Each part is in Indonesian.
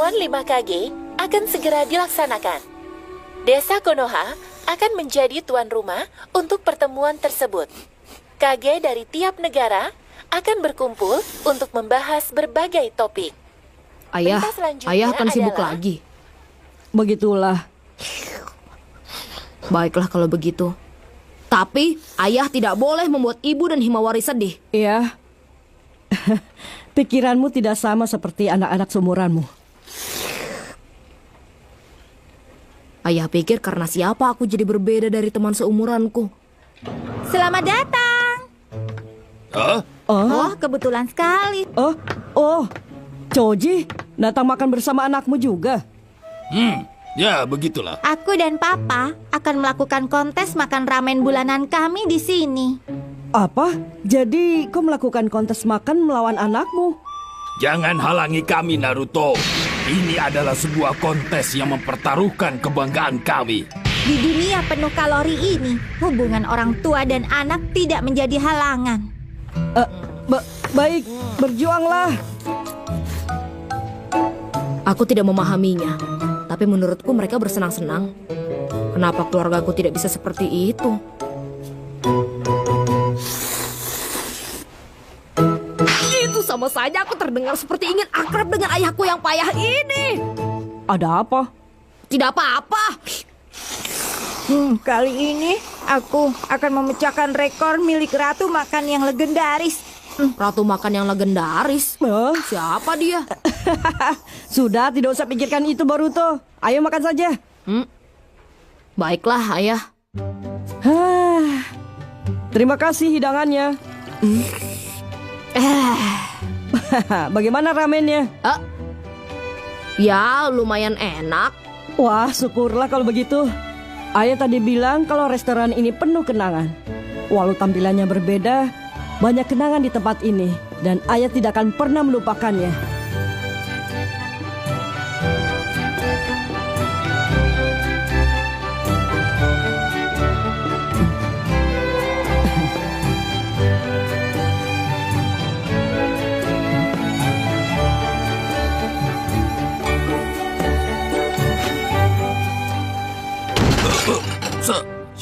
pertemuan 5 KG akan segera dilaksanakan. Desa Konoha akan menjadi tuan rumah untuk pertemuan tersebut. KG dari tiap negara akan berkumpul untuk membahas berbagai topik. Ayah akan sibuk lagi. Begitulah. Baiklah kalau begitu. Tapi ayah tidak boleh membuat ibu dan Himawari sedih. Iya. Pikiranmu tidak sama seperti anak-anak seumuranmu. Ayah pikir karena siapa aku jadi berbeda dari teman seumuranku. Selamat datang. Oh, kebetulan sekali. Oh, Choji, datang makan bersama anakmu juga. Ya begitulah. Aku dan Papa akan melakukan kontes makan ramen bulanan kami di sini. Apa? Jadi kau melakukan kontes makan melawan anakmu? Jangan halangi kami, Naruto. Ini adalah sebuah kontes yang mempertaruhkan kebanggaan kami. Di dunia penuh kalori ini, hubungan orang tua dan anak tidak menjadi halangan. Baik, berjuanglah. Aku tidak memahaminya. Tapi menurutku mereka bersenang-senang. Kenapa keluargaku tidak bisa seperti itu? Itu sama saja aku terdengar seperti ingin akrab dengan ayahku yang payah ini. Ada apa? Tidak apa-apa. Kali ini aku akan memecahkan rekor milik Ratu Makan yang legendaris. Ratu Makan yang legendaris? Siapa dia? Sudah, tidak usah pikirkan itu, Boruto. Ayo makan saja. Baiklah, ayah. Terima kasih hidangannya. Bagaimana ramennya? Ya, lumayan enak. Wah, syukurlah kalau begitu. Ayah tadi bilang kalau restoran ini penuh kenangan. Walau tampilannya berbeda, banyak kenangan di tempat ini. Dan ayah tidak akan pernah melupakannya.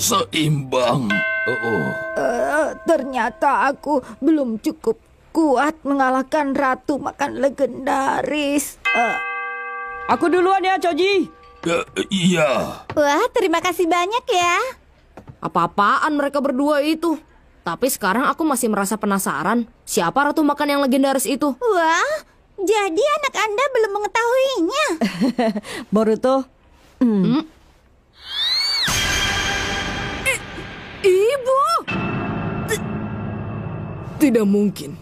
Seimbang. Ternyata aku belum cukup kuat mengalahkan Ratu Makan legendaris. Aku duluan ya, Choji. Iya. Wah, terima kasih banyak ya. Apa-apaan mereka berdua itu? Tapi sekarang aku masih merasa penasaran. Siapa Ratu Makan yang legendaris itu? Wah, jadi anak Anda belum mengetahuinya. Boruto. Ibu! Tidak mungkin.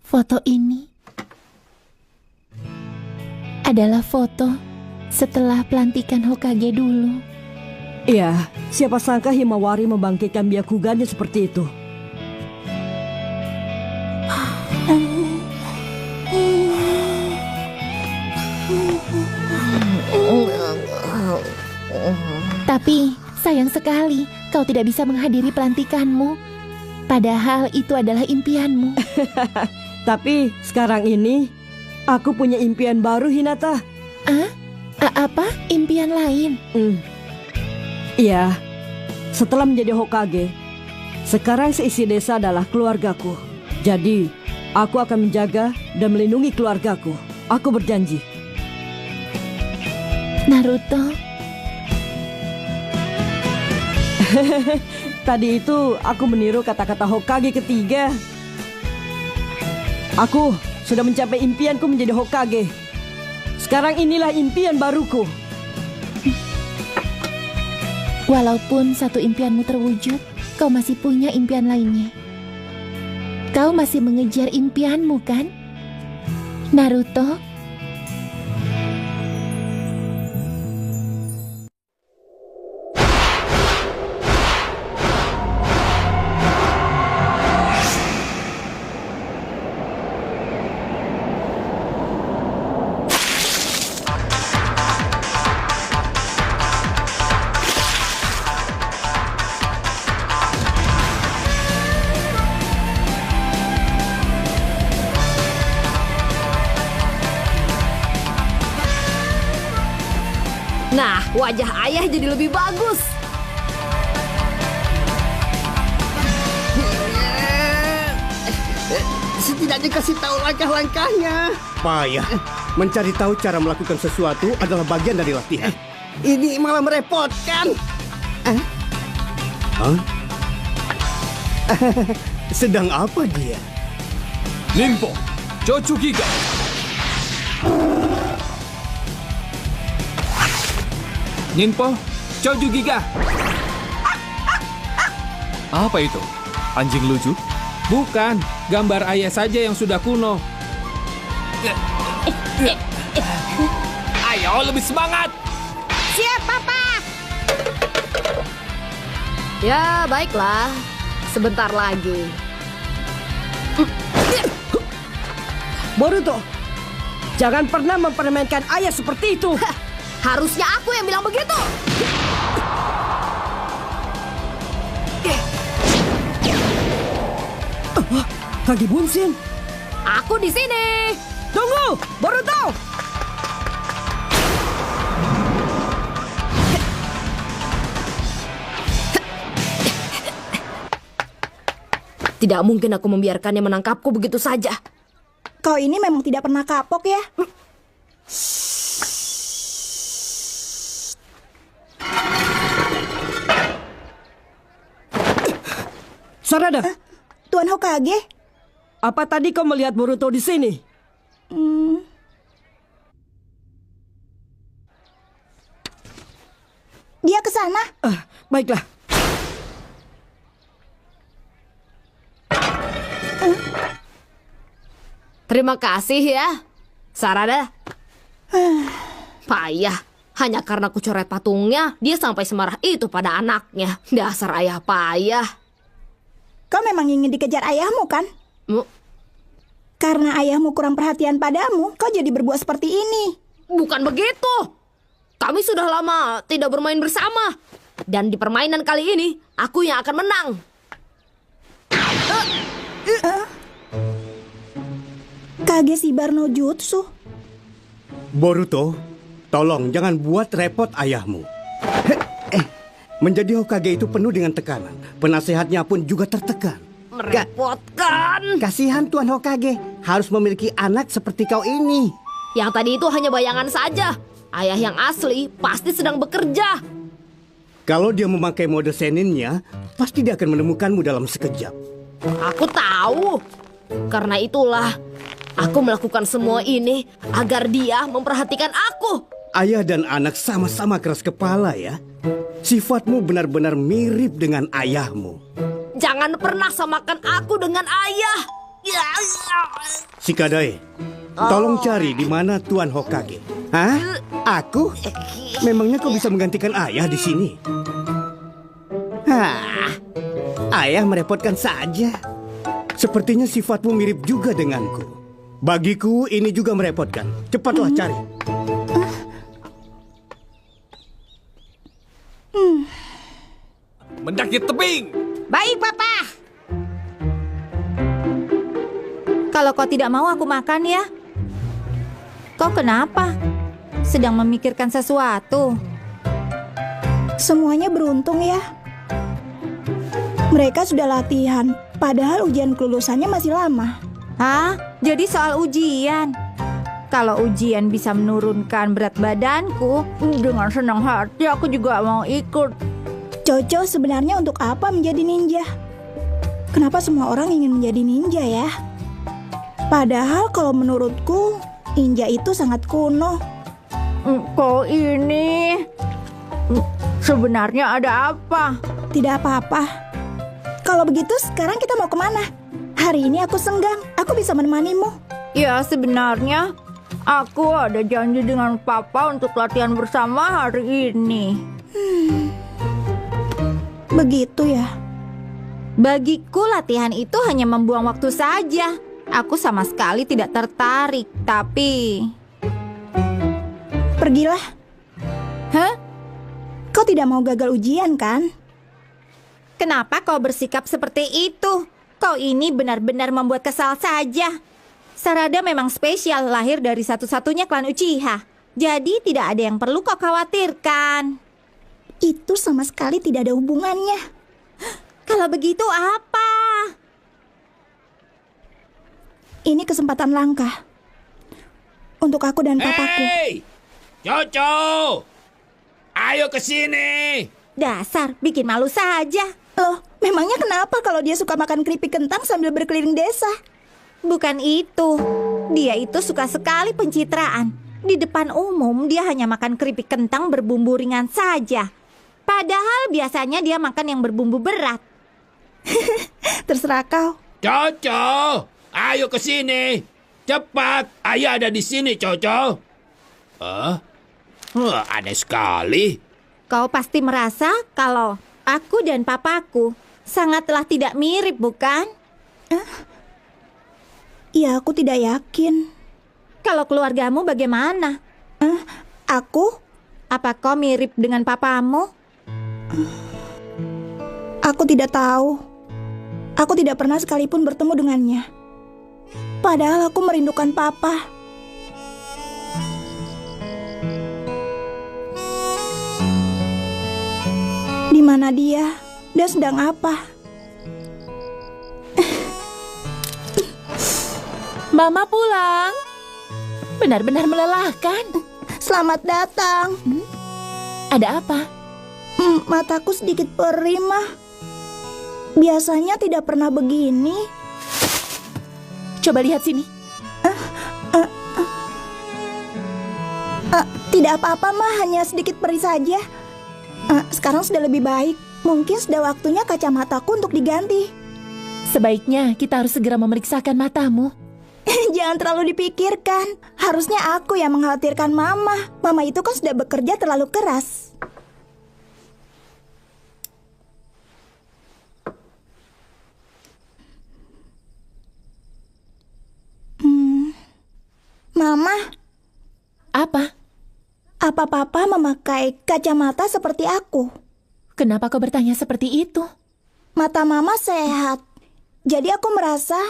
Foto ini adalah foto setelah pelantikan Hokage dulu. Iya, siapa sangka Himawari membangkitkan Byakugannya seperti itu. Tapi sayang sekali kau tidak bisa menghadiri pelantikanmu. Padahal itu adalah impianmu. Tapi sekarang ini aku punya impian baru, Hinata. Apa? Impian lain? Iya, setelah menjadi Hokage, sekarang seisi desa adalah keluargaku. Jadi, aku akan menjaga dan melindungi keluargaku. Aku berjanji. Naruto. Tadi itu aku meniru kata-kata Hokage ketiga. Aku sudah mencapai impianku menjadi Hokage. Sekarang inilah impian baruku. Walaupun satu impianmu terwujud, kau masih punya impian lainnya. Kau masih mengejar impianmu, kan? Naruto. Nah, wajah ayah jadi lebih bagus. Setidaknya kasih tahu langkah-langkahnya. Payah. Mencari tahu cara melakukan sesuatu adalah bagian dari latihan. Ini malah merepotkan. Hah? Sedang apa dia? Nimpo, Chochu Giga. Ninpo, Chochu Giga. Apa itu? Anjing lucu? Bukan, gambar ayah saja yang sudah kuno. Ayo, lebih semangat! Siap, Papa. Ya, baiklah. Sebentar lagi. Boruto, jangan pernah mempermainkan ayah seperti itu. Harusnya aku yang bilang begitu. Kage Bunshin, Aku di sini. tunggu, Boruto. Tidak mungkin aku membiarkannya menangkapku begitu saja. Kau ini memang tidak pernah kapok ya? Sarada, Tuan Hokage? apa tadi kau melihat Boruto di sini? Dia ke sana. Baiklah. Terima kasih ya, Sarada. Payah. Hanya karena aku coret patungnya, dia sampai semarah itu pada anaknya. Dasar ayah payah. Kau memang ingin dikejar ayahmu kan? Karena ayahmu kurang perhatian padamu, kau jadi berbuat seperti ini. Bukan begitu. Kami sudah lama tidak bermain bersama. Dan di permainan kali ini, aku yang akan menang. Kage Shibar no Jutsu. Boruto, tolong jangan buat repot ayahmu. Menjadi Hokage itu penuh dengan tekanan. Penasehatnya pun juga tertekan. Merepotkan. Kasihan Tuan Hokage harus memiliki anak seperti kau ini. Yang tadi itu hanya bayangan saja. Ayah yang asli pasti sedang bekerja. Kalau dia memakai mode seninnya, pasti dia akan menemukanmu dalam sekejap. Aku tahu. Karena itulah, aku melakukan semua ini agar dia memperhatikan aku. Ayah dan anak sama-sama keras kepala ya. Sifatmu benar-benar mirip dengan ayahmu. Jangan pernah samakan aku dengan ayah. Shikadai, tolong cari di mana Tuan Hokage. Hah? Aku? Memangnya kau bisa menggantikan ayah di sini? Ayah merepotkan saja. Sepertinya sifatmu mirip juga denganku. Bagiku ini juga merepotkan. Cepatlah cari. Mendaki tebing! Baik, Papa. Kalau kau tidak mau aku makan ya. Kau kenapa? Sedang memikirkan sesuatu. Semuanya beruntung ya. Mereka sudah latihan, padahal ujian kelulusannya masih lama. Hah? Jadi soal ujian? Kalau ujian bisa menurunkan berat badanku, dengan senang hati aku juga mau ikut. Jojo sebenarnya untuk apa menjadi ninja? Kenapa semua orang ingin menjadi ninja ya? Padahal kalau menurutku, ninja itu sangat kuno. Kau ini... Sebenarnya ada apa? Tidak apa-apa. Kalau begitu sekarang kita mau kemana? Hari ini aku senggang, aku bisa menemanimu. Ya sebenarnya, aku ada janji dengan Papa untuk latihan bersama hari ini. Begitu ya? Bagiku latihan itu hanya membuang waktu saja. Aku sama sekali tidak tertarik, tapi... Pergilah. Hah? Kau tidak mau gagal ujian, kan? Kenapa kau bersikap seperti itu? Kau ini benar-benar membuat kesal saja. Sarada memang spesial, lahir dari satu-satunya klan Uchiha. Jadi tidak ada yang perlu kau khawatirkan. Itu sama sekali tidak ada hubungannya. Kalau begitu apa? Ini kesempatan langka untuk aku dan papaku. Hei! Coco! Ayo ke sini! Dasar, bikin malu saja. Loh, memangnya kenapa kalau dia suka makan keripik kentang sambil berkeliling desa? Bukan itu. Dia itu suka sekali pencitraan. Di depan umum dia hanya makan keripik kentang berbumbu ringan saja. Padahal biasanya dia makan yang berbumbu berat. Terserah kau. Coco! Ayo ke sini! Cepat! Ayah ada di sini, Coco! Aneh sekali. Kau pasti merasa kalau aku dan papaku sangatlah tidak mirip, bukan? Ya, aku tidak yakin. Kalau keluargamu bagaimana? Aku? Apa kau mirip dengan papamu? Aku tidak tahu. Aku tidak pernah sekalipun bertemu dengannya. Padahal aku merindukan papa. Di mana dia? Dia sedang apa? Mama pulang. Benar-benar melelahkan. Selamat datang. Ada apa? Mataku sedikit perih, Mah. Biasanya tidak pernah begini. Coba lihat sini. Tidak apa-apa, Mah. Hanya sedikit perih saja. Sekarang sudah lebih baik. Mungkin sudah waktunya kacamataku untuk diganti. Sebaiknya kita harus segera memeriksakan matamu. Jangan terlalu dipikirkan. Harusnya aku yang mengkhawatirkan Mama. Mama itu kan sudah bekerja terlalu keras. Mama, Apa? apa Papa memakai kacamata seperti aku? Kenapa kau bertanya seperti itu? Mata Mama sehat. Jadi aku merasa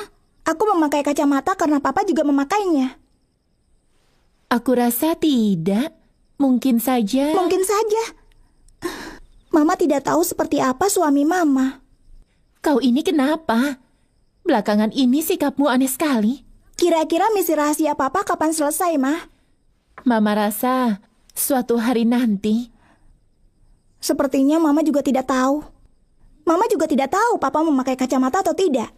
aku memakai kacamata karena Papa juga memakainya. Aku rasa tidak. Mungkin saja. Mungkin saja. Mama tidak tahu seperti apa suami Mama. Kau ini kenapa? Belakangan ini sikapmu aneh sekali. Kira-kira misi rahasia Papa kapan selesai, Mah? Mama rasa suatu hari nanti. Sepertinya Mama juga tidak tahu. Mama juga tidak tahu Papa memakai kacamata atau tidak.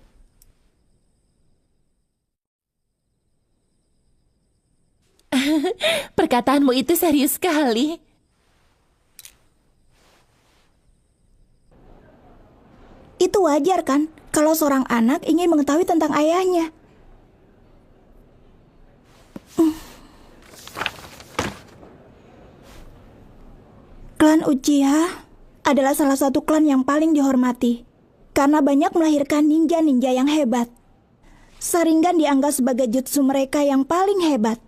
Perkataanmu itu serius sekali. Itu wajar kan, kalau seorang anak ingin mengetahui tentang ayahnya. Klan Uchiha adalah salah satu klan yang paling dihormati karena banyak melahirkan ninja-ninja yang hebat. Sharingan dianggap sebagai jutsu mereka yang paling hebat.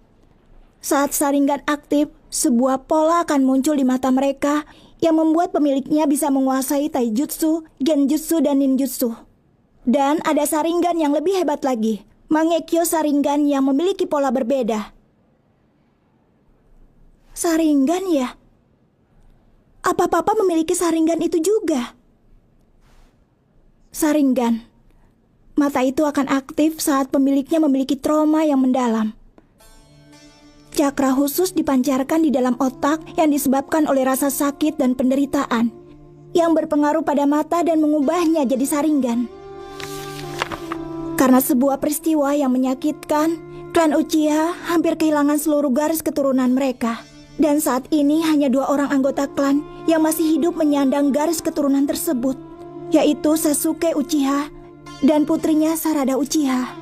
Saat Sharingan aktif, sebuah pola akan muncul di mata mereka yang membuat pemiliknya bisa menguasai taijutsu, genjutsu, dan ninjutsu. Dan ada Sharingan yang lebih hebat lagi, Mangekyo Sharingan yang memiliki pola berbeda. Sharingan ya? Apa Papa memiliki Sharingan itu juga? Sharingan. Mata itu akan aktif saat pemiliknya memiliki trauma yang mendalam. Cakra khusus dipancarkan di dalam otak yang disebabkan oleh rasa sakit dan penderitaan yang berpengaruh pada mata dan mengubahnya jadi Sharingan. Karena sebuah peristiwa yang menyakitkan, klan Uchiha hampir kehilangan seluruh garis keturunan mereka. Dan saat ini hanya 2 orang anggota klan yang masih hidup menyandang garis keturunan tersebut, yaitu Sasuke Uchiha dan putrinya Sarada Uchiha.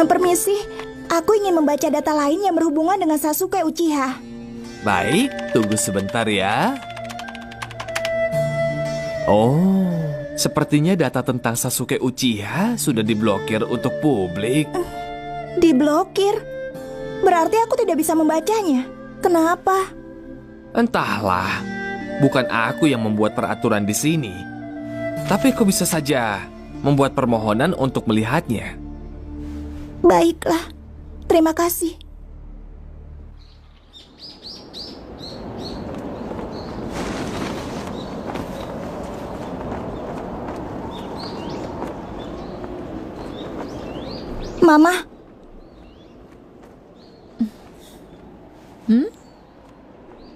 Permisi, aku ingin membaca data lain yang berhubungan dengan Sasuke Uchiha. Baik, tunggu sebentar ya. Oh, sepertinya data tentang Sasuke Uchiha sudah diblokir untuk publik. Diblokir? Berarti aku tidak bisa membacanya. Kenapa? Entahlah, Bukan aku yang membuat peraturan di sini, tapi kau bisa saja membuat permohonan untuk melihatnya. Baiklah, terima kasih. Mama.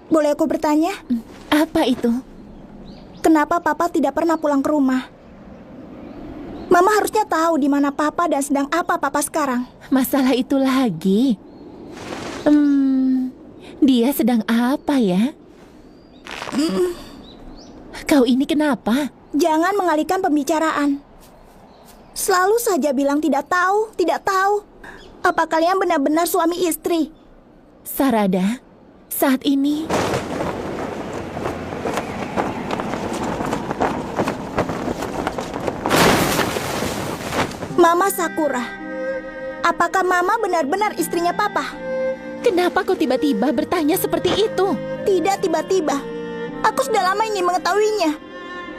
Boleh aku bertanya? Apa itu? Kenapa Papa tidak pernah pulang ke rumah? Mama harusnya tahu di mana Papa dan sedang apa Papa sekarang. Masalah itu lagi. Dia sedang apa ya? Kau ini kenapa? Jangan mengalihkan pembicaraan. Selalu saja bilang tidak tahu, tidak tahu. Apa kalian benar-benar suami istri? Sarada, saat ini... Mama Sakura, apakah Mama benar-benar istrinya Papa? Kenapa kau tiba-tiba bertanya seperti itu? Tidak tiba-tiba. Aku sudah lama ingin mengetahuinya.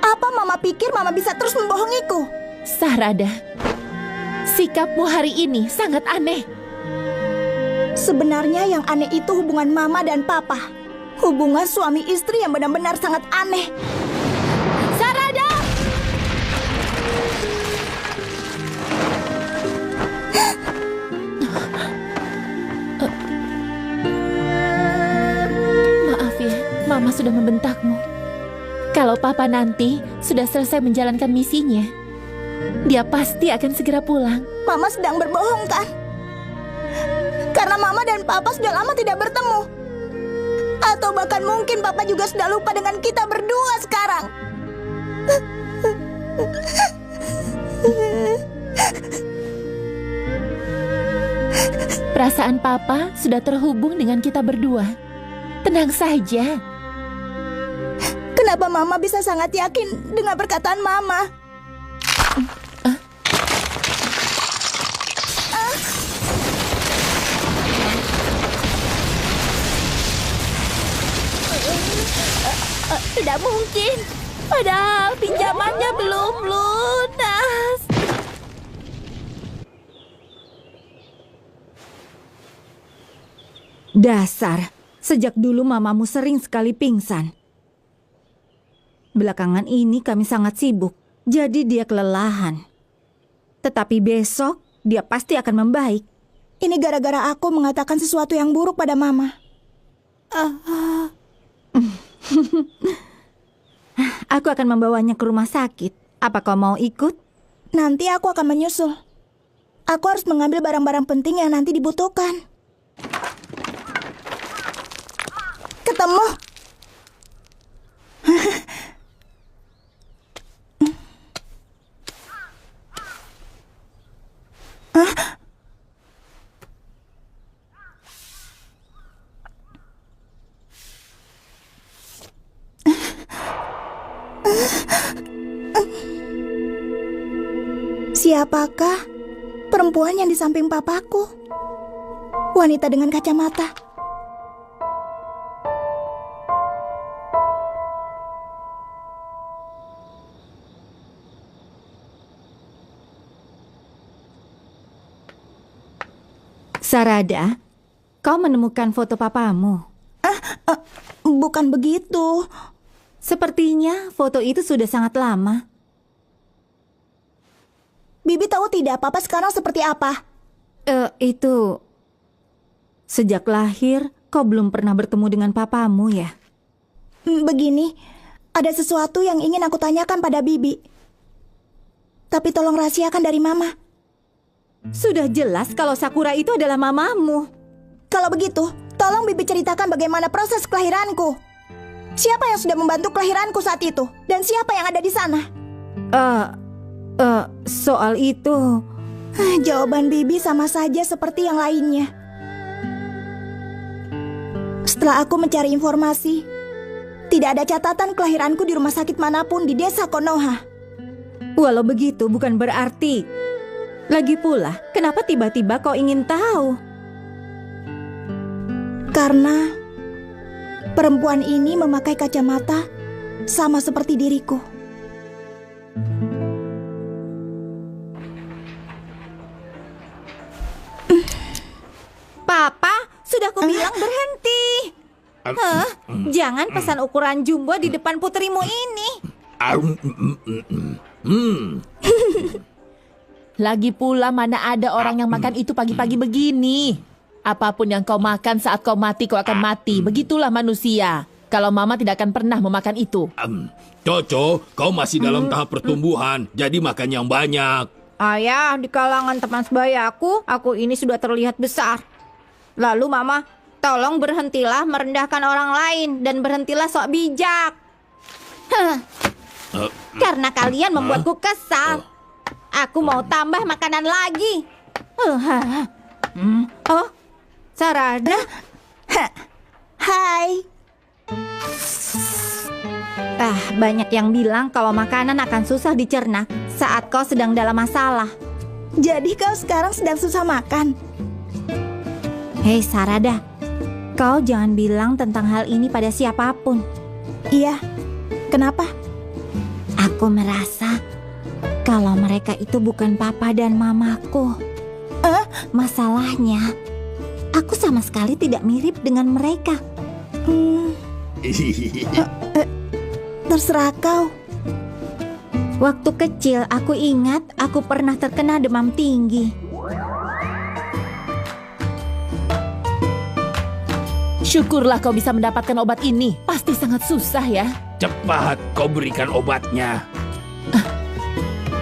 Apa Mama pikir Mama bisa terus membohongiku? Sarada, sikapmu hari ini sangat aneh. Sebenarnya yang aneh itu hubungan Mama dan Papa. Hubungan suami istri yang benar-benar sangat aneh. Sarada! Maaf ya, Mama sudah membentakmu. Kalau Papa nanti sudah selesai menjalankan misinya, dia pasti akan segera pulang. Mama sedang berbohong kan? Karena Mama dan Papa sudah lama tidak bertemu. Atau bahkan mungkin Papa juga sudah lupa dengan kita berdua sekarang. Perasaan Papa sudah terhubung dengan kita berdua. Tenang saja. Kenapa Mama bisa sangat yakin dengan perkataan Mama? Tidak mungkin. Padahal pinjamannya belum lunas. Dasar, sejak dulu mamamu sering sekali pingsan. Belakangan ini kami sangat sibuk, jadi dia kelelahan. Tetapi besok dia pasti akan membaik. Ini gara-gara aku mengatakan sesuatu yang buruk pada Mama. Aku akan membawanya ke rumah sakit. Apa kau mau ikut? Nanti aku akan menyusul. Aku harus mengambil barang-barang penting yang nanti dibutuhkan. Ketemu. Siapakah perempuan yang di samping papaku? Wanita dengan kacamata. Sarada, kau menemukan foto papamu. Bukan begitu. Sepertinya foto itu sudah sangat lama. Bibi tahu tidak Papa sekarang seperti apa? Itu... Sejak lahir, kau belum pernah bertemu dengan papamu ya? Begini, ada sesuatu yang ingin aku tanyakan pada Bibi. Tapi tolong rahasiakan dari Mama. Sudah jelas kalau Sakura itu adalah mamamu. Kalau begitu, tolong Bibi ceritakan bagaimana proses kelahiranku. Siapa yang sudah membantu kelahiranku saat itu? Dan siapa yang ada di sana? Soal itu... Jawaban Bibi sama saja seperti yang lainnya. Setelah aku mencari informasi, tidak ada catatan kelahiranku di rumah sakit manapun di desa Konoha. Walau begitu bukan berarti. Lagi pula, kenapa tiba-tiba kau ingin tahu? Karena perempuan ini memakai kacamata sama seperti diriku. Papa, sudah kubilang berhenti. Jangan pesan ukuran jumbo di depan putrimu ini. Lagi pula mana ada orang yang makan itu pagi-pagi begini. Apapun yang kau makan saat kau mati, kau akan mati. Begitulah manusia. Kalau mama tidak akan pernah memakan itu. Coco, kau masih dalam tahap pertumbuhan, jadi makan yang banyak. Ayah, di kalangan teman sebayaku, aku ini sudah terlihat besar. Lalu mama, tolong berhentilah merendahkan orang lain dan berhentilah sok bijak. Karena kalian membuatku kesal. Aku mau tambah makanan lagi. Oh, Sarada. Hai. Banyak yang bilang kalau makanan akan susah dicerna saat kau sedang dalam masalah. Jadi kau sekarang sedang susah makan? Hei Sarada, kau jangan bilang tentang hal ini pada siapapun. Iya, kenapa? Aku merasa kalau mereka itu bukan papa dan mamaku. Masalahnya, aku sama sekali tidak mirip dengan mereka. Terserah kau. Waktu kecil, aku ingat aku pernah terkena demam tinggi. Syukurlah kau bisa mendapatkan obat ini. Pasti sangat susah ya. Cepat kau berikan obatnya.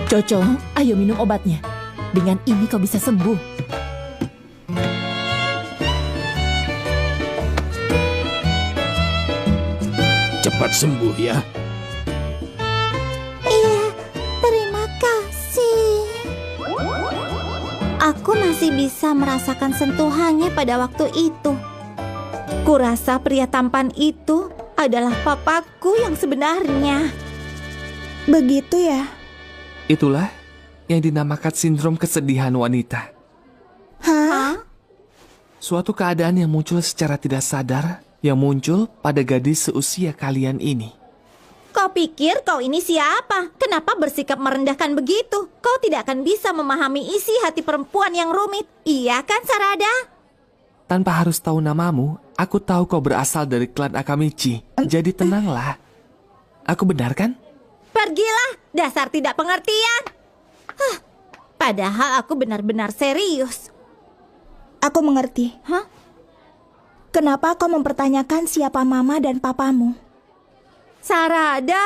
Coco, ayo minum obatnya. Dengan ini kau bisa sembuh. Cepat sembuh ya. Iya, terima kasih. Aku masih bisa merasakan sentuhannya pada waktu itu. Kurasa pria tampan itu adalah papaku yang sebenarnya. Begitu ya? Itulah yang dinamakan sindrom kesedihan wanita. Hah? Suatu keadaan yang muncul secara tidak sadar, yang muncul pada gadis seusia kalian ini. Kau pikir kau ini siapa? Kenapa bersikap merendahkan begitu? Kau tidak akan bisa memahami isi hati perempuan yang rumit. Iya kan, Sarada? Tanpa harus tahu namamu, aku tahu kau berasal dari klan Akamichi. Jadi tenanglah. Aku benar kan? Pergilah, dasar tidak pengertian. Padahal aku benar-benar serius. Aku mengerti. Hah? Kenapa kau mempertanyakan siapa mama dan papamu? Sarada,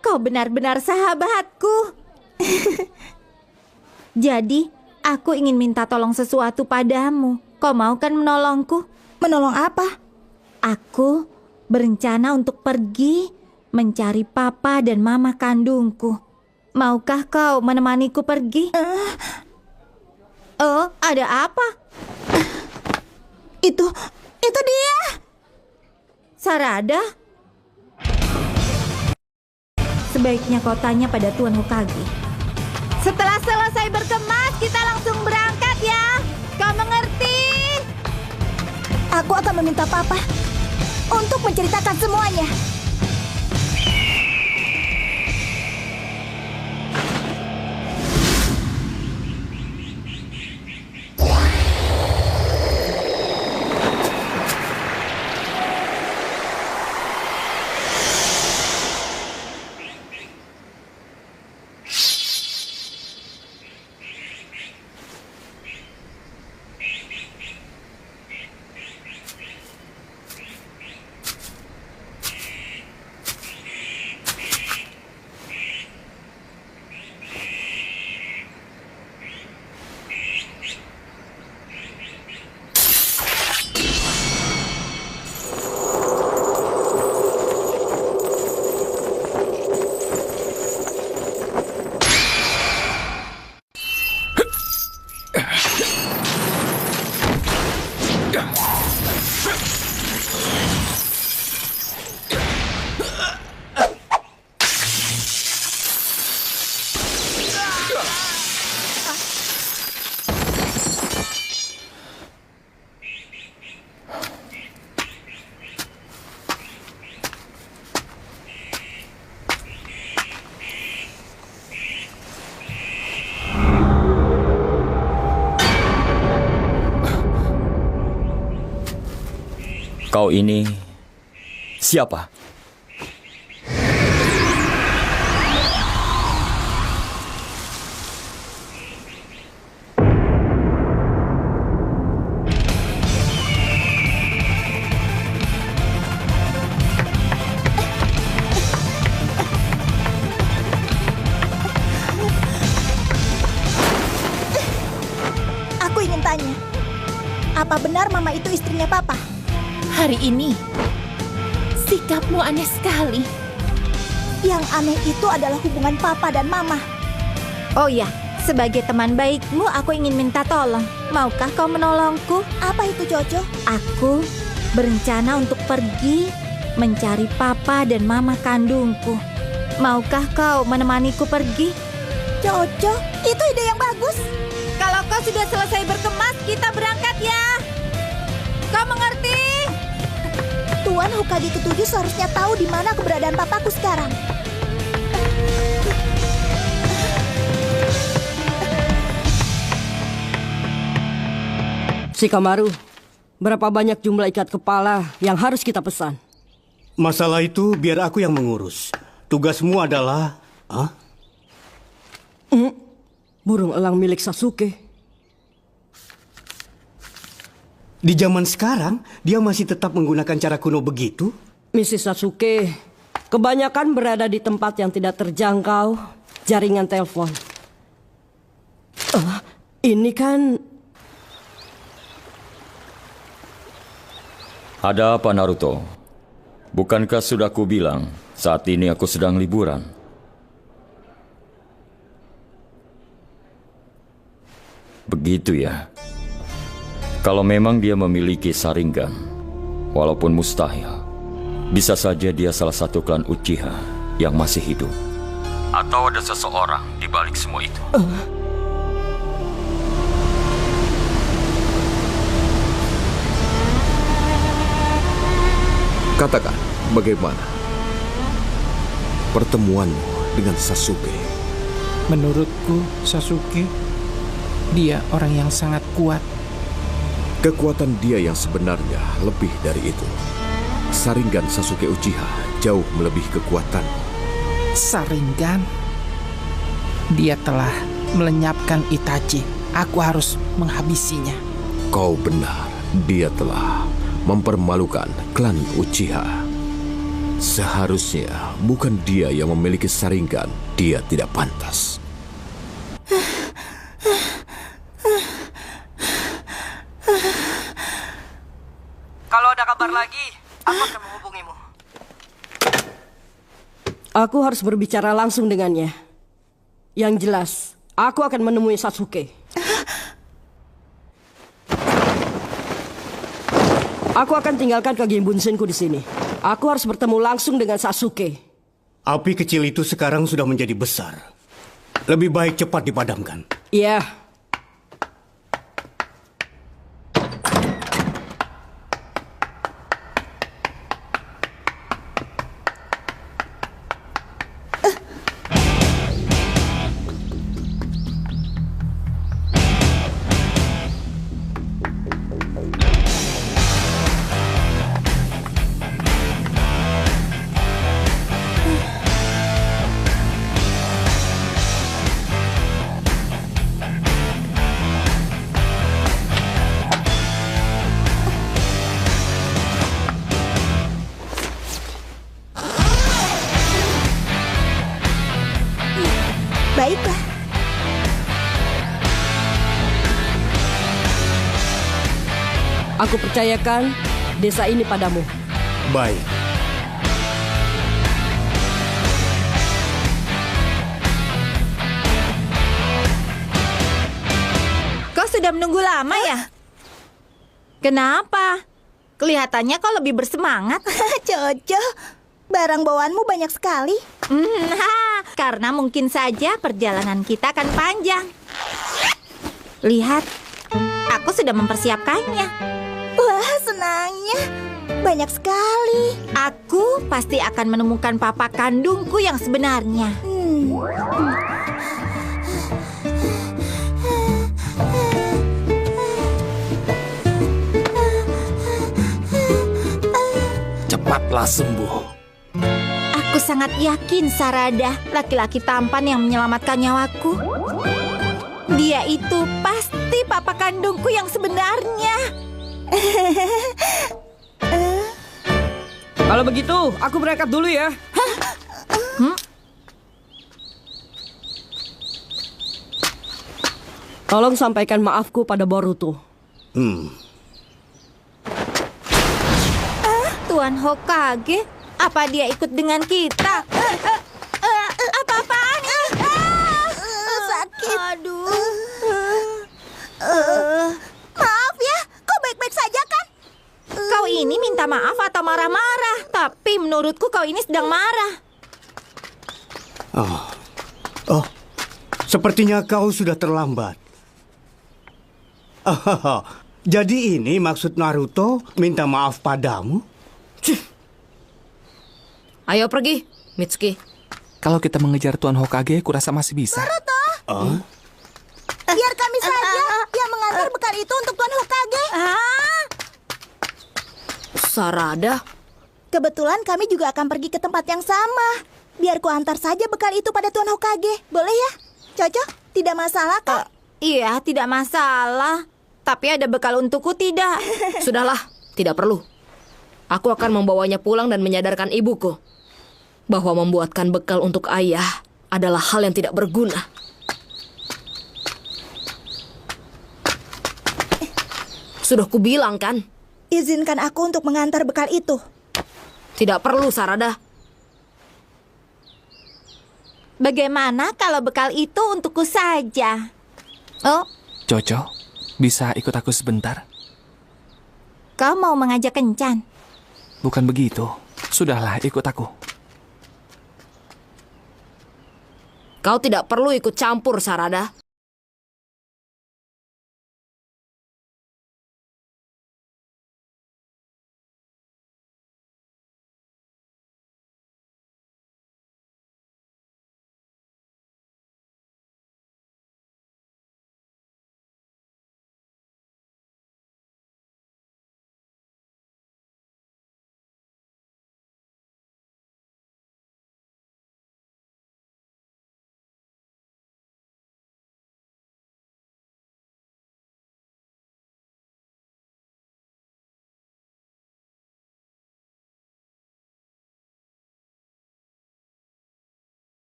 kau benar-benar sahabatku. Jadi, aku ingin minta tolong sesuatu padamu. Kau mau kan menolongku? Menolong apa? Aku berencana untuk pergi mencari papa dan mama kandungku. Maukah kau menemaniku pergi? Oh, ada apa? Itu dia! Sarada? Sebaiknya kau tanya pada Tuan Hokage. Setelah selesai berkemas, kita langsung berangkat ya. Kau mengerti? Aku akan meminta papa untuk menceritakan semuanya. Kau ini siapa? Aku ingin tanya, apa benar Mama itu istrinya Papa? Hari ini, sikapmu aneh sekali. Yang aneh itu adalah hubungan Papa dan Mama. Oh ya, sebagai teman baikmu, aku ingin minta tolong. Maukah kau menolongku? Apa itu, Coco? Aku berencana untuk pergi mencari Papa dan Mama kandungku. Maukah kau menemaniku pergi? Coco, itu ide yang bagus. Kalau kau sudah selesai berkemas, kita berangkat ya. Kau mengerti? Tuan Hokage ke-7 seharusnya tahu di mana keberadaan papaku sekarang. Shikamaru, berapa banyak jumlah ikat kepala yang harus kita pesan? Masalah itu biar aku yang mengurus. Tugasmu adalah... Burung elang milik Sasuke. Di zaman sekarang, dia masih tetap menggunakan cara kuno begitu? Mrs. Sasuke, kebanyakan berada di tempat yang tidak terjangkau jaringan telepon. Ini kan... Ada apa, Naruto? Bukankah sudah kubilang saat ini aku sedang liburan? Begitu ya. Kalau memang dia memiliki Sharingan, walaupun mustahil, bisa saja dia salah satu klan Uchiha yang masih hidup. Atau ada seseorang di balik semua itu. Katakan, bagaimana pertemuanmu dengan Sasuke? Menurutku, Sasuke, dia orang yang sangat kuat. Kekuatan dia yang sebenarnya lebih dari itu. Sharingan Sasuke Uchiha jauh melebihi kekuatan. Sharingan? Dia telah melenyapkan Itachi. Aku harus menghabisinya. Kau benar, dia telah mempermalukan klan Uchiha. Seharusnya bukan dia yang memiliki Sharingan. Dia tidak pantas. Kalau ada kabar lagi, aku akan menghubungimu. Aku harus berbicara langsung dengannya. Yang jelas, aku akan menemui Sasuke. Aku akan tinggalkan Kage Bunsenku di sini. Aku harus bertemu langsung dengan Sasuke. Api kecil itu sekarang sudah menjadi besar. Lebih baik cepat dipadamkan. Iya. Baiklah. Aku percayakan desa ini padamu. Baik. Kau sudah menunggu lama ya? Kenapa? Kelihatannya kau lebih bersemangat. Coco, barang bawaanmu banyak sekali. Karena mungkin saja perjalanan kita akan panjang. Lihat, aku sudah mempersiapkannya. Wah, senangnya. Banyak sekali. Aku pasti akan menemukan papa kandungku yang sebenarnya. cepatlah sembuh. Aku sangat yakin Sarada, laki-laki tampan yang menyelamatkan nyawaku. Dia itu pasti papa kandungku yang sebenarnya. Kalau begitu, aku berangkat dulu ya. Tolong sampaikan maafku pada Boruto. Tuan Hokage, apa dia ikut dengan kita? Apa-apaan? Sakit. Aduh. Maaf ya, kau baik-baik saja kan? Kau ini minta maaf atau marah-marah? Tapi menurutku kau ini sedang marah. Oh, sepertinya kau sudah terlambat. Jadi ini maksud Naruto minta maaf padamu? Ayo pergi, Mitsuki. Kalau kita mengejar Tuan Hokage, kurasa masih bisa. Biar kami saja yang mengantar bekal itu untuk Tuan Hokage. Sarada, Kebetulan kami juga akan pergi ke tempat yang sama. Biar ku antar saja bekal itu pada Tuan Hokage. Boleh ya? Cocok? Tidak masalah kan? Iya, tidak masalah. Tapi ada bekal untukku tidak? sudahlah, tidak perlu. Aku akan membawanya pulang dan menyadarkan ibuku bahwa membuatkan bekal untuk ayah adalah hal yang tidak berguna. Sudah kubilang kan? Izinkan aku untuk mengantar bekal itu. Tidak perlu, Sarada. Bagaimana kalau bekal itu untukku saja? Oh, Jojo, bisa ikut aku sebentar? kau mau mengajak kencan? Bukan begitu. Sudahlah, ikut aku. Kau tidak perlu ikut campur, Sarada.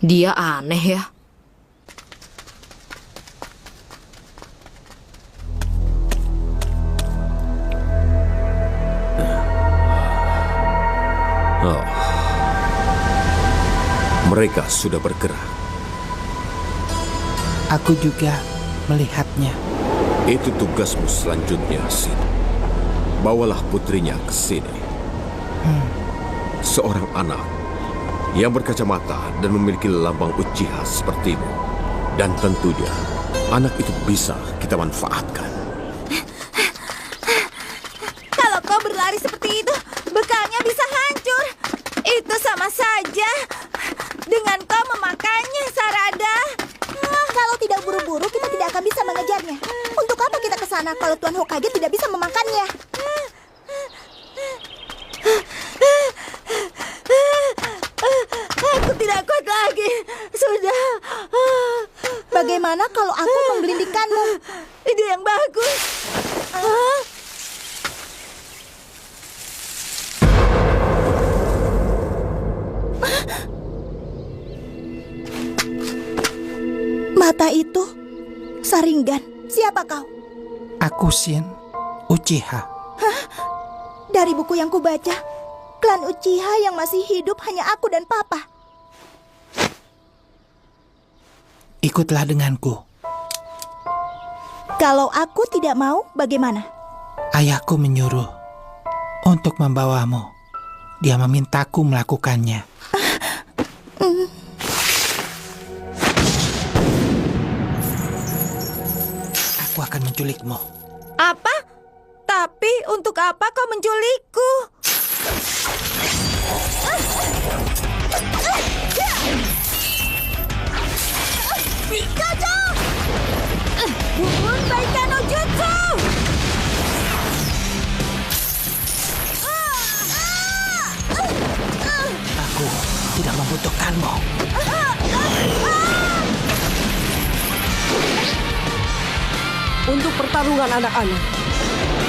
Dia aneh ya. Mereka sudah bergerak. Aku juga melihatnya. Itu tugasmu selanjutnya, Shin. Bawalah putrinya ke sini. Seorang anak yang berkacamata dan memiliki lambang Uchiha sepertimu. Dan tentunya, anak itu bisa kita manfaatkan. Kalau kau berlari seperti itu, bekalnya bisa hancur. Itu sama saja dengan kau memakannya, Sarada. Kalau tidak buru-buru, kita tidak akan bisa mengejarnya. Untuk apa kita ke sana kalau Tuan Hokage tidak bisa memakannya? Aku tidak kuat lagi. Sudah. Bagaimana kalau aku menggelindingkanmu? Ide yang bagus. Mata itu, Sharingan. Siapa kau? Aku Shin Uchiha. Dari buku yang kubaca, klan Uchiha yang masih hidup hanya aku dan Papa. Ikutlah denganku. Kalau aku tidak mau, bagaimana? Ayahku menyuruh untuk membawamu. Dia memintaku melakukannya. Aku akan menculikmu. Apa? Tapi untuk apa kau menculikku? Jojo! Bubun baikan no jutsu! Aku tidak membutuhkanmu. Untuk pertarungan anak-anak,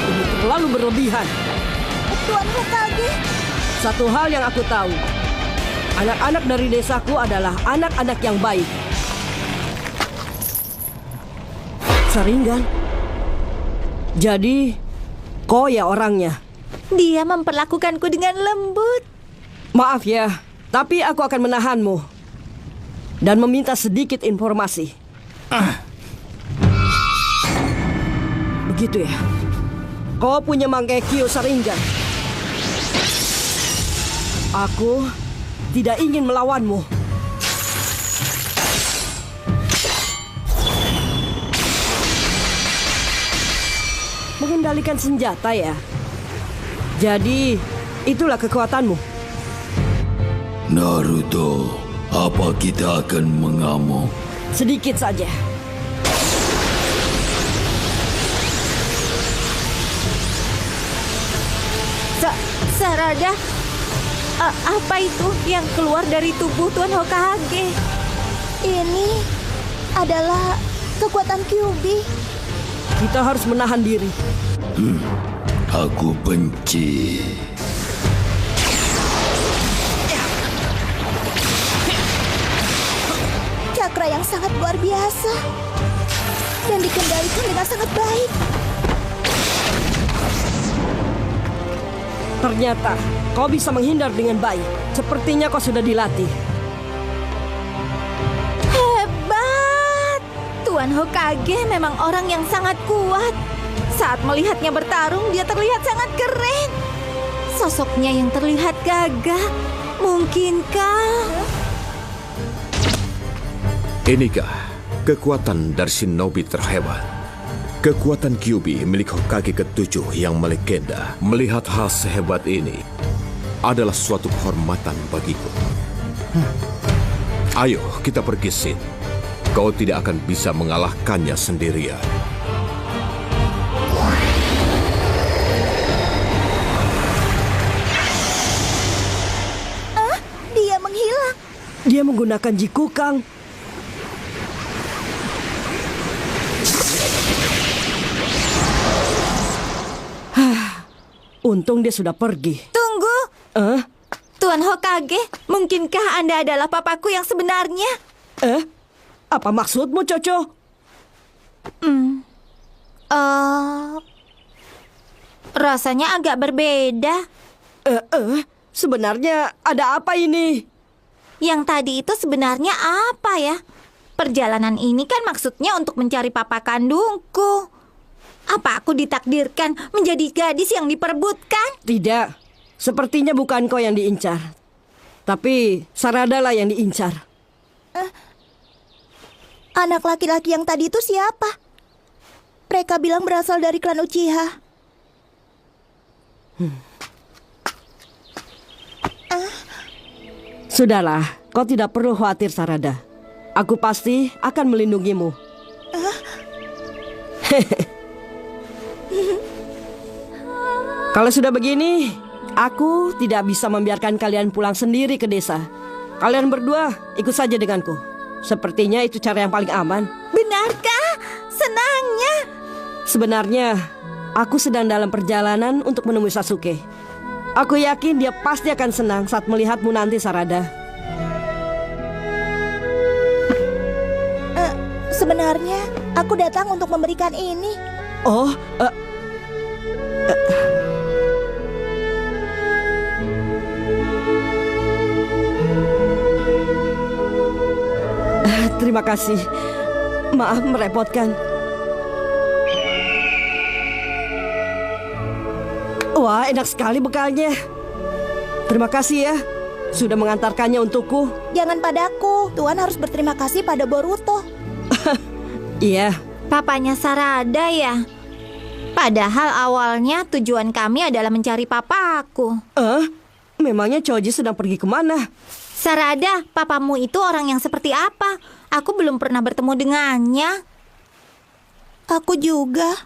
ini terlalu berlebihan. Tuan Hokage, Satu hal yang aku tahu, anak-anak dari desaku adalah anak-anak yang baik. Sharingan. Jadi, kau ya orangnya. Dia memperlakukanku dengan lembut. Maaf ya, tapi aku akan menahanmu dan meminta sedikit informasi. Begitu ya. Kau punya Mangekyo Sharingan. Aku tidak ingin melawanmu. Mengendalikan senjata ya. Jadi, itulah kekuatanmu. Naruto, apa kita akan mengamuk? Sedikit saja. Sarada, apa itu yang keluar dari tubuh Tuan Hokage? ini adalah kekuatan Kyuubi. Kita harus menahan diri. Aku benci. Cakra yang sangat luar biasa dan dikendalikan dengan sangat baik. Ternyata kau bisa menghindar dengan baik. Sepertinya kau sudah dilatih. Hebat! Tuan Hokage memang orang yang sangat kuat. Saat melihatnya bertarung, dia terlihat sangat keren. Sosoknya yang terlihat gagah. Mungkinkah? Inikah kekuatan dari shinobi terhebat? Kekuatan Kyuubi milik Hokage ke-7 yang melegenda. Melihat hal sehebat ini adalah suatu kehormatan bagiku. Ayo kita pergi, Shin. Kau tidak akan bisa mengalahkannya sendirian. Dia menghilang. Dia menggunakan Jikukang. Untung dia sudah pergi. Tunggu! Tuan Hokage, mungkinkah Anda adalah papaku yang sebenarnya? Apa maksudmu, Coco? Rasanya agak berbeda. Sebenarnya ada apa ini? Yang tadi itu sebenarnya apa ya? Perjalanan ini kan maksudnya untuk mencari papa kandungku. Apa aku ditakdirkan menjadi gadis yang diperebutkan? Tidak. Sepertinya bukan kau yang diincar. Tapi Sarada lah yang diincar. Anak laki-laki yang tadi itu siapa? Mereka bilang berasal dari klan Uchiha. Sudahlah, kau tidak perlu khawatir, Sarada. Aku pasti akan melindungimu. Kalau sudah begini, aku tidak bisa membiarkan kalian pulang sendiri ke desa. Kalian berdua ikut saja denganku. Sepertinya itu cara yang paling aman. Benarkah? Senangnya. Sebenarnya, aku sedang dalam perjalanan untuk menemui Sasuke. Aku yakin dia pasti akan senang saat melihatmu nanti, Sarada. Sebenarnya, aku datang untuk memberikan ini. Oh, terima kasih. Maaf merepotkan. Wah, enak sekali bekalnya. Terima kasih ya, sudah mengantarkannya untukku. Jangan padaku, Tuan harus berterima kasih pada Boruto. Iya. Papanya Sarada ya? Padahal awalnya tujuan kami adalah mencari papaku. Memangnya Choji sedang pergi kemana? Sarada, papamu itu orang yang seperti apa? Aku belum pernah bertemu dengannya. Aku juga.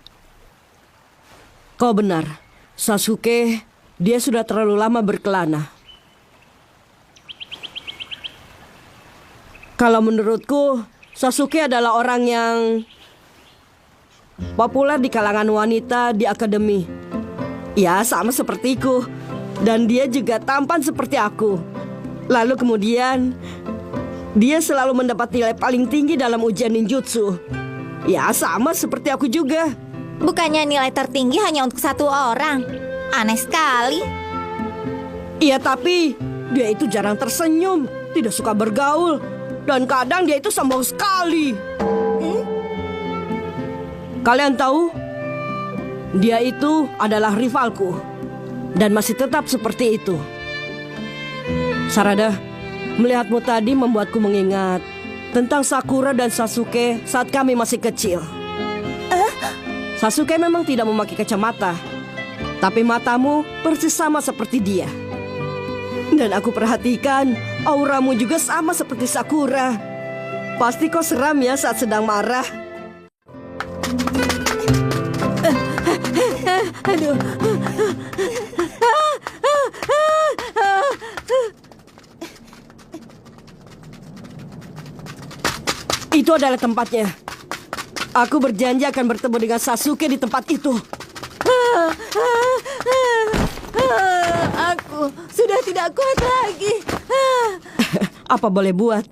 Kau benar, Sasuke, dia sudah terlalu lama berkelana. Kalau menurutku, Sasuke adalah orang yang populer di kalangan wanita di akademi. Ya, sama sepertiku. Dan dia juga tampan seperti aku. Lalu kemudian, dia selalu mendapat nilai paling tinggi dalam ujian ninjutsu. Ya, sama seperti aku juga. Bukannya nilai tertinggi hanya untuk satu orang. Aneh sekali. Iya, tapi dia itu jarang tersenyum, tidak suka bergaul. Dan kadang dia itu sombong sekali. Kalian tahu, dia itu adalah rivalku. Dan masih tetap seperti itu. Sarada, melihatmu tadi membuatku mengingat tentang Sakura dan Sasuke saat kami masih kecil. Sasuke memang tidak memakai kacamata, tapi matamu persis sama seperti dia. Dan aku perhatikan, auramu juga sama seperti Sakura. Pasti kau seram ya saat sedang marah. Aduh. Itu adalah tempatnya. Aku berjanji akan bertemu dengan Sasuke di tempat itu. Aku sudah tidak kuat lagi. Apa boleh buat?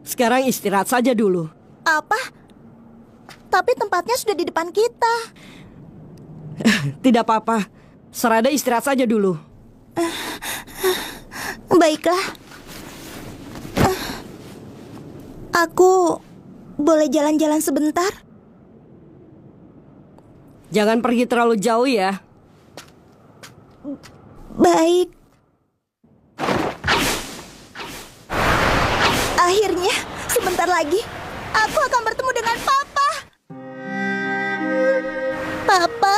Sekarang istirahat saja dulu. Apa? Tapi tempatnya sudah di depan kita. Tidak apa-apa. Sarada istirahat saja dulu. Baiklah. Aku boleh jalan-jalan sebentar? Jangan pergi terlalu jauh ya. Baik. Akhirnya, sebentar lagi aku akan bertemu dengan Papa. Papa.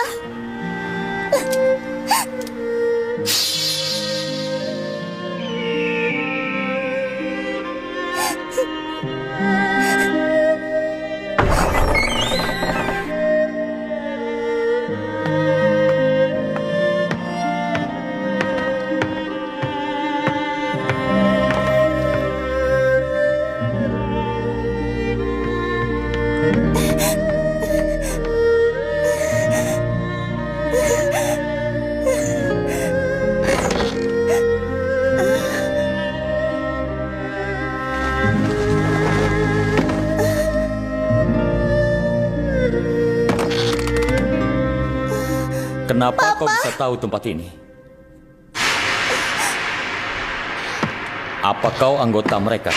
Kenapa kau bisa tahu tempat ini? Apa kau anggota mereka?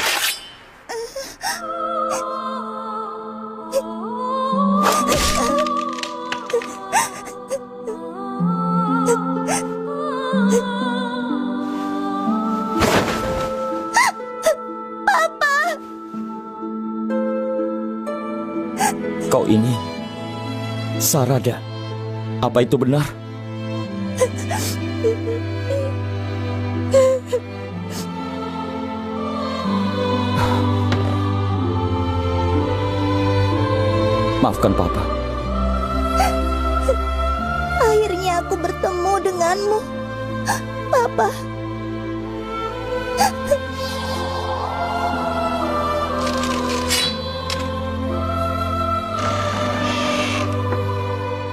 Kau ini Sarada. Apa itu benar? Maafkan Papa. Akhirnya aku bertemu denganmu, Papa.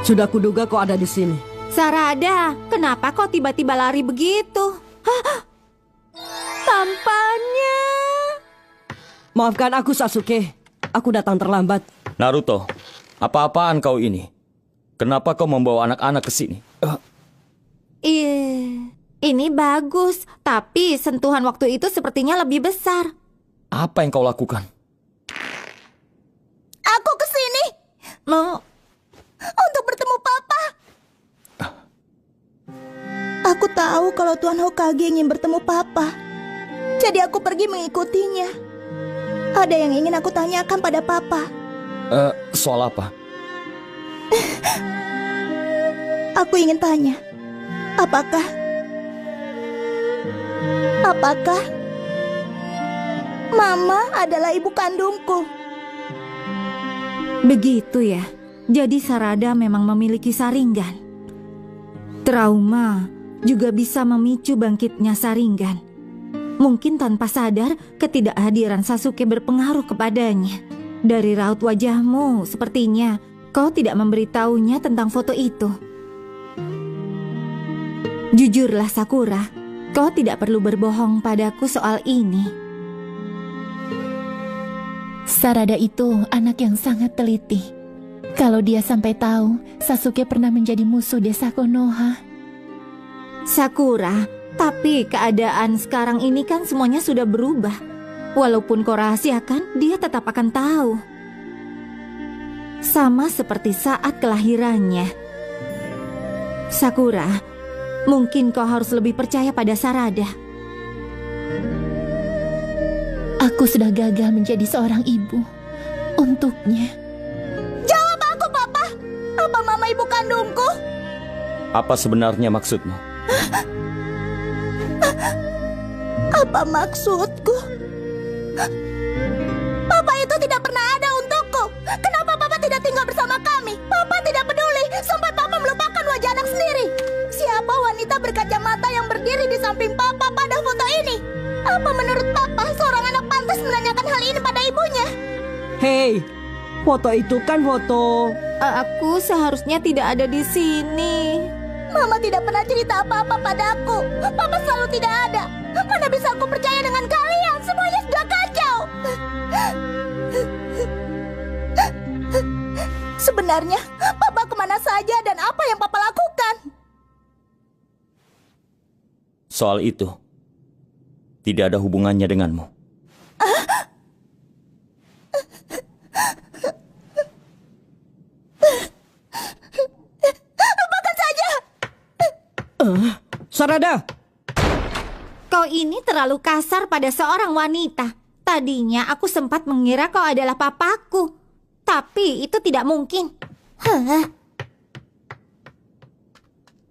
Sudah kuduga kau ada di sini. Sarada, kenapa kau tiba-tiba lari begitu? Hah? Tampannya. Maafkan aku, Sasuke. Aku datang terlambat. Naruto, apa-apaan kau ini? Kenapa kau membawa anak-anak ke sini? Ini bagus, tapi sentuhan waktu itu sepertinya lebih besar. Apa yang kau lakukan? Aku ke sini untuk bertemu Papa. Aku tahu kalau Tuan Hokage ingin bertemu Papa. Jadi aku pergi mengikutinya. Ada yang ingin aku tanyakan pada Papa. Soal apa? Aku ingin tanya, apakah Mama adalah ibu kandungku? Begitu ya. Jadi Sarada memang memiliki Sharingan. Trauma juga bisa memicu bangkitnya Sharingan. Mungkin tanpa sadar ketidakhadiran Sasuke berpengaruh kepadanya. Dari raut wajahmu, sepertinya kau tidak memberitahunya tentang foto itu. Jujurlah Sakura, kau tidak perlu berbohong padaku soal ini. Sarada itu anak yang sangat teliti. Kalau dia sampai tahu Sasuke pernah menjadi musuh desa Konoha. Sakura, tapi keadaan sekarang ini kan semuanya sudah berubah. Walaupun kau rahasiakan, dia tetap akan tahu. Sama seperti saat kelahirannya. Sakura, mungkin kau harus lebih percaya pada Sarada. Aku sudah gagal menjadi seorang ibu untuknya. Jawab aku, Papa. Apa Mama ibu kandungku? Apa sebenarnya maksudmu? Apa maksudku? Papa itu tidak pernah ada untukku. Kenapa Papa tidak tinggal bersama kami? Papa tidak peduli sampai Papa melupakan wajah anak sendiri. Siapa wanita berkacamata yang berdiri di samping Papa pada foto ini? Apa menurut Papa seorang anak pantas menanyakan hal ini pada ibunya? Hei, foto itu kan foto... Aku seharusnya tidak ada di sini. Mama tidak pernah cerita apa-apa padaku. Papa selalu tidak ada. Mana bisa aku percaya dengan kalian? Semuanya sudah kacau. Sebenarnya, Papa kemana saja dan apa yang Papa lakukan? Soal itu, tidak ada hubungannya denganmu. Lupakan saja. Sarada! Kau ini terlalu kasar pada seorang wanita. Tadinya aku sempat mengira kau adalah papaku. Tapi itu tidak mungkin.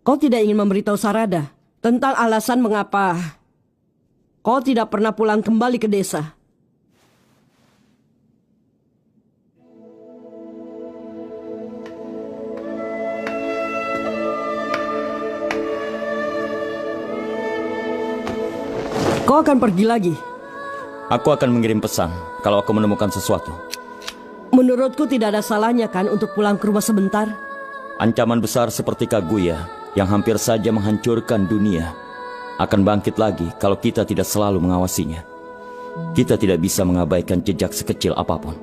Kau tidak ingin memberitahu Sarada tentang alasan mengapa kau tidak pernah pulang kembali ke desa. Kau akan pergi lagi. Aku akan mengirim pesan kalau aku menemukan sesuatu. Menurutku tidak ada salahnya kan untuk pulang ke rumah sebentar. Ancaman besar seperti Kaguya yang hampir saja menghancurkan dunia akan bangkit lagi kalau kita tidak selalu mengawasinya. Kita tidak bisa mengabaikan jejak sekecil apapun.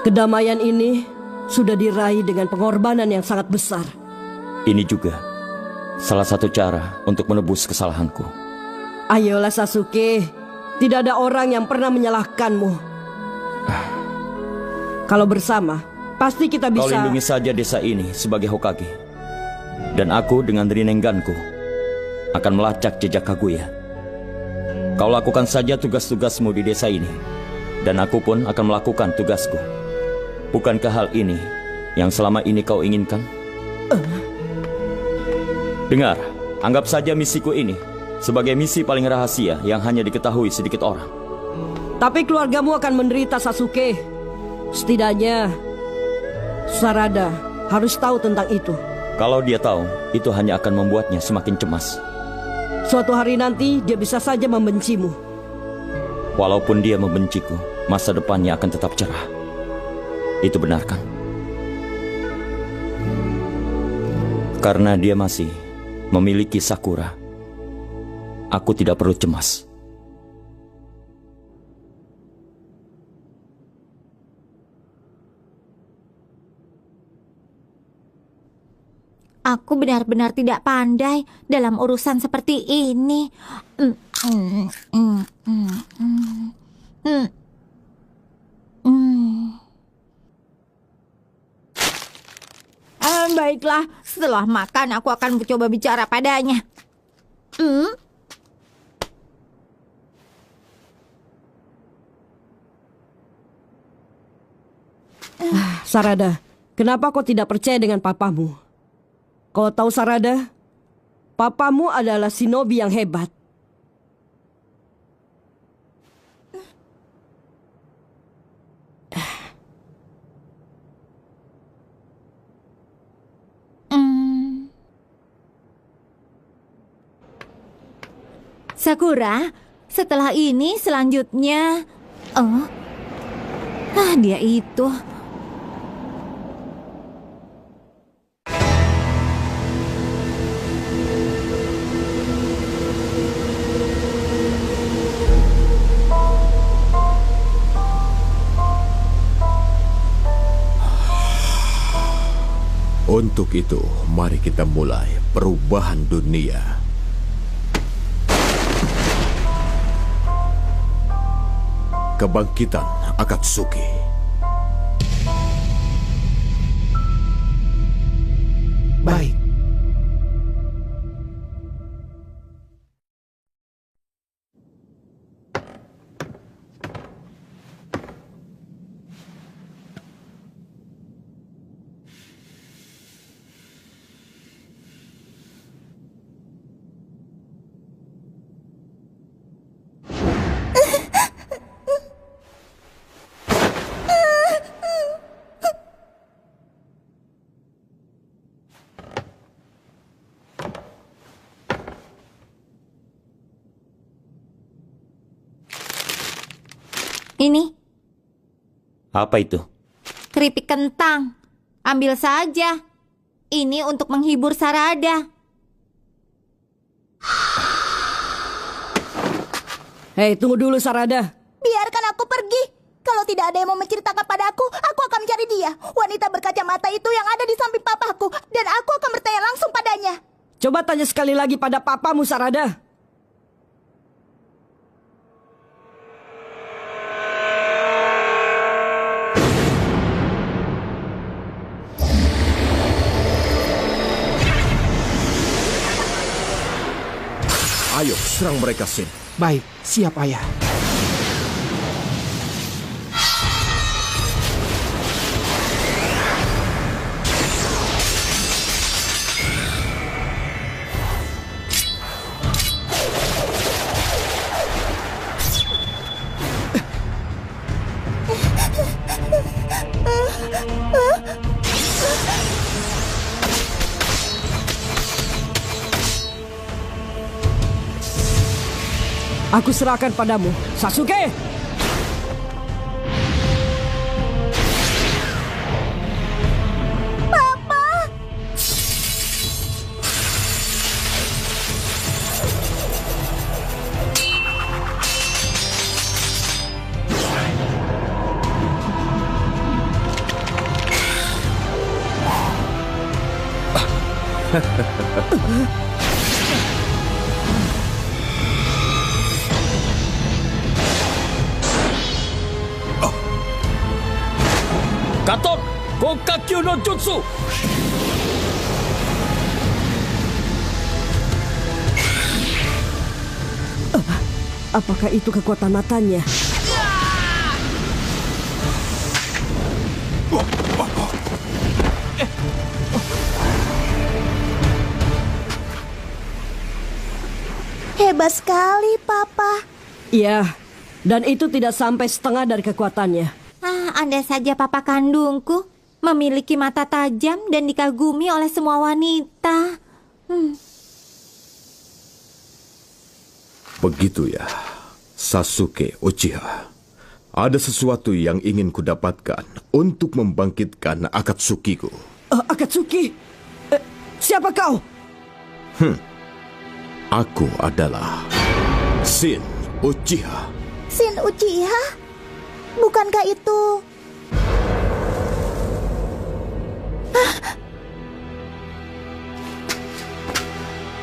Kedamaian ini sudah diraih dengan pengorbanan yang sangat besar. Ini juga salah satu cara untuk menebus kesalahanku. Ayolah Sasuke, tidak ada orang yang pernah menyalahkanmu. Kalau bersama, pasti kita bisa... Kau lindungi saja desa ini sebagai Hokage. Dan aku dengan Rinneganku akan melacak jejak Kaguya. Kau lakukan saja tugas-tugasmu di desa ini. Dan aku pun akan melakukan tugasku. Bukankah hal ini yang selama ini kau inginkan? Dengar, anggap saja misiku ini sebagai misi paling rahasia yang hanya diketahui sedikit orang. Tapi keluargamu akan menderita, Sasuke. Setidaknya Sarada harus tahu tentang itu. Kalau dia tahu, itu hanya akan membuatnya semakin cemas. Suatu hari nanti dia bisa saja membencimu. Walaupun dia membenciku, masa depannya akan tetap cerah. Itu benar kan? Karena dia masih memiliki Sakura, aku tidak perlu cemas. Aku benar-benar tidak pandai dalam urusan seperti ini. Baiklah, setelah makan aku akan mencoba bicara padanya. Sarada, kenapa kau tidak percaya dengan papamu? Kau tahu Sarada, papamu adalah shinobi yang hebat. Sakura, setelah ini selanjutnya... dia itu... Untuk itu, mari kita mulai perubahan dunia. Kebangkitan Akatsuki. Baik. Ini, Apa itu? keripik kentang. Ambil saja. Ini untuk menghibur Sarada. Hei, tunggu dulu Sarada. Biarkan aku pergi. Kalau tidak ada yang mau menceritakan padaku, aku akan mencari dia. Wanita berkacamata itu yang ada di samping papaku. Dan aku akan bertanya langsung padanya. Coba tanya sekali lagi pada papamu Sarada. Ayo, serang mereka, Shin. Baik, siap ayah. Aku serahkan padamu, Sasuke! Papa! Katon, Gokakyu no Jutsu! Apakah itu kekuatan matanya? Hebat sekali, Papa. Iya, dan itu tidak sampai setengah dari kekuatannya. Andai saja papa kandungku memiliki mata tajam dan dikagumi oleh semua wanita. Begitu ya, Sasuke Uchiha. Ada sesuatu yang ingin kudapatkan untuk membangkitkan Akatsukiku. Akatsuki? Siapa kau? Aku adalah Shin Uchiha. Shin Uchiha? Bukankah itu...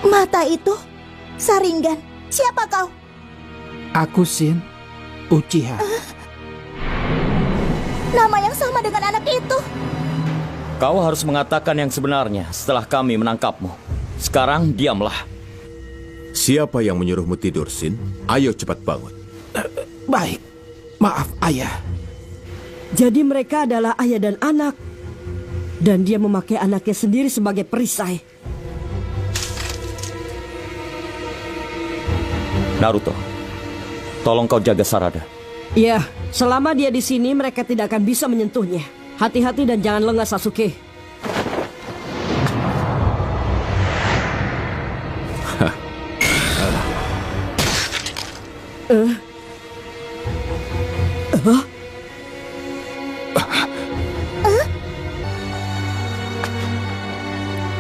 Mata itu? Sharingan. Siapa kau? Aku Shin Uchiha. Nama yang sama dengan anak itu. Kau harus mengatakan yang sebenarnya setelah kami menangkapmu. Sekarang diamlah. Siapa yang menyuruhmu tidur, Sin? Ayo cepat bangun. Baik. Maaf, Ayah. Jadi mereka adalah ayah dan anak. Dan dia memakai anaknya sendiri sebagai perisai. Naruto, tolong kau jaga Sarada. Iya, selama dia di sini mereka tidak akan bisa menyentuhnya. Hati-hati dan jangan lengah, Sasuke.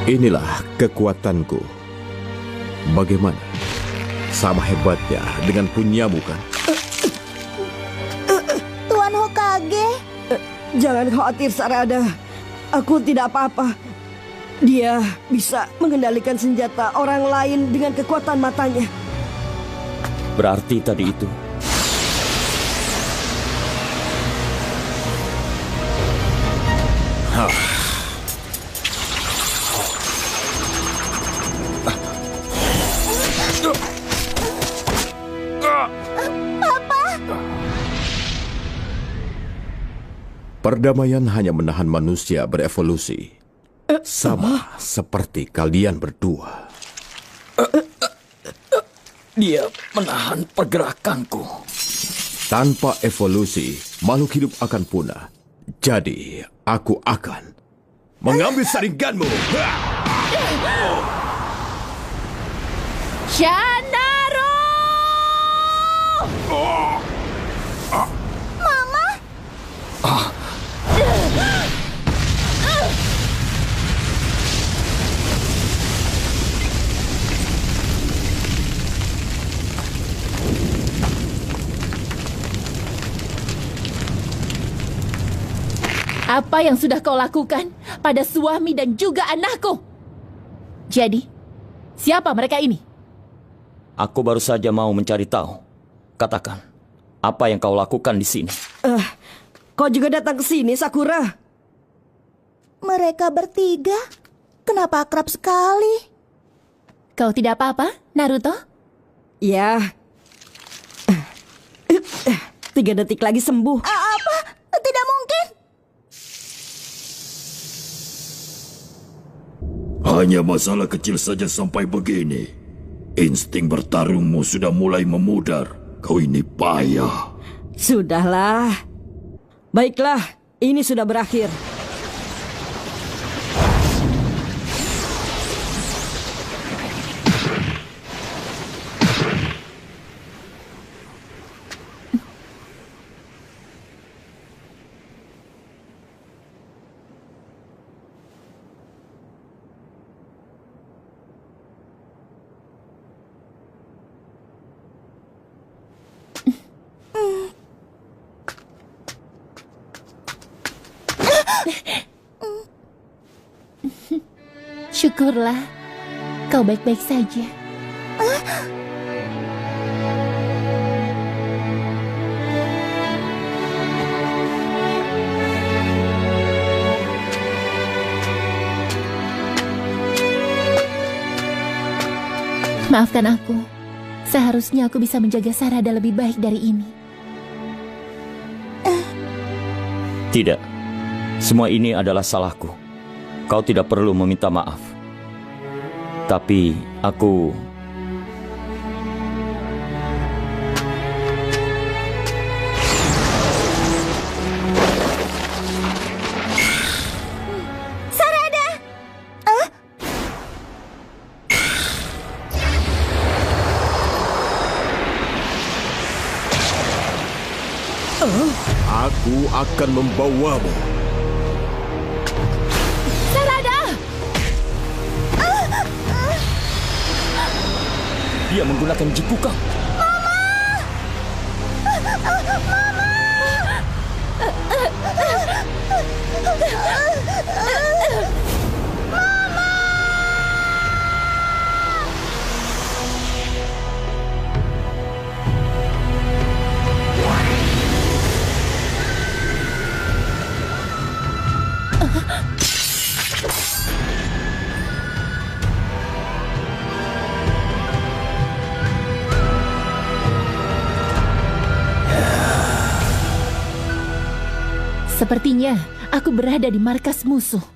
Inilah kekuatanku. Bagaimana? Sama hebatnya dengan punyamu kan? Tuan Hokage. Jangan khawatir, Sarada. Aku tidak apa-apa. Dia bisa mengendalikan senjata orang lain dengan kekuatan matanya. Berarti tadi itu Perdamaian hanya menahan manusia berevolusi. Sama seperti kalian berdua. Dia menahan pergerakanku. Tanpa evolusi, makhluk hidup akan punah. Jadi, aku akan mengambil saringanmu. Shanaro! Mama? Apa yang sudah kau lakukan pada suami dan juga anakku? Jadi, siapa mereka ini? aku baru saja mau mencari tahu. Katakan, apa yang kau lakukan di sini? Kau juga datang ke sini, Sakura? Mereka bertiga? Kenapa akrab sekali? Kau tidak apa-apa, Naruto? Ya. 3 detik lagi sembuh. Apa? Tidak mungkin. Hanya masalah kecil saja sampai begini. Insting bertarungmu sudah mulai memudar. Kau ini payah. Sudahlah. Baiklah, ini sudah berakhir. Syukurlah, kau baik-baik saja. Maafkan aku. Seharusnya aku bisa menjaga Sarada lebih baik dari ini. Tidak, semua ini adalah salahku. Kau tidak perlu meminta maaf. Tapi aku... Sarada! Aku akan membawamu. Dia menggunakan Jikukang. Sepertinya aku berada di markas musuh.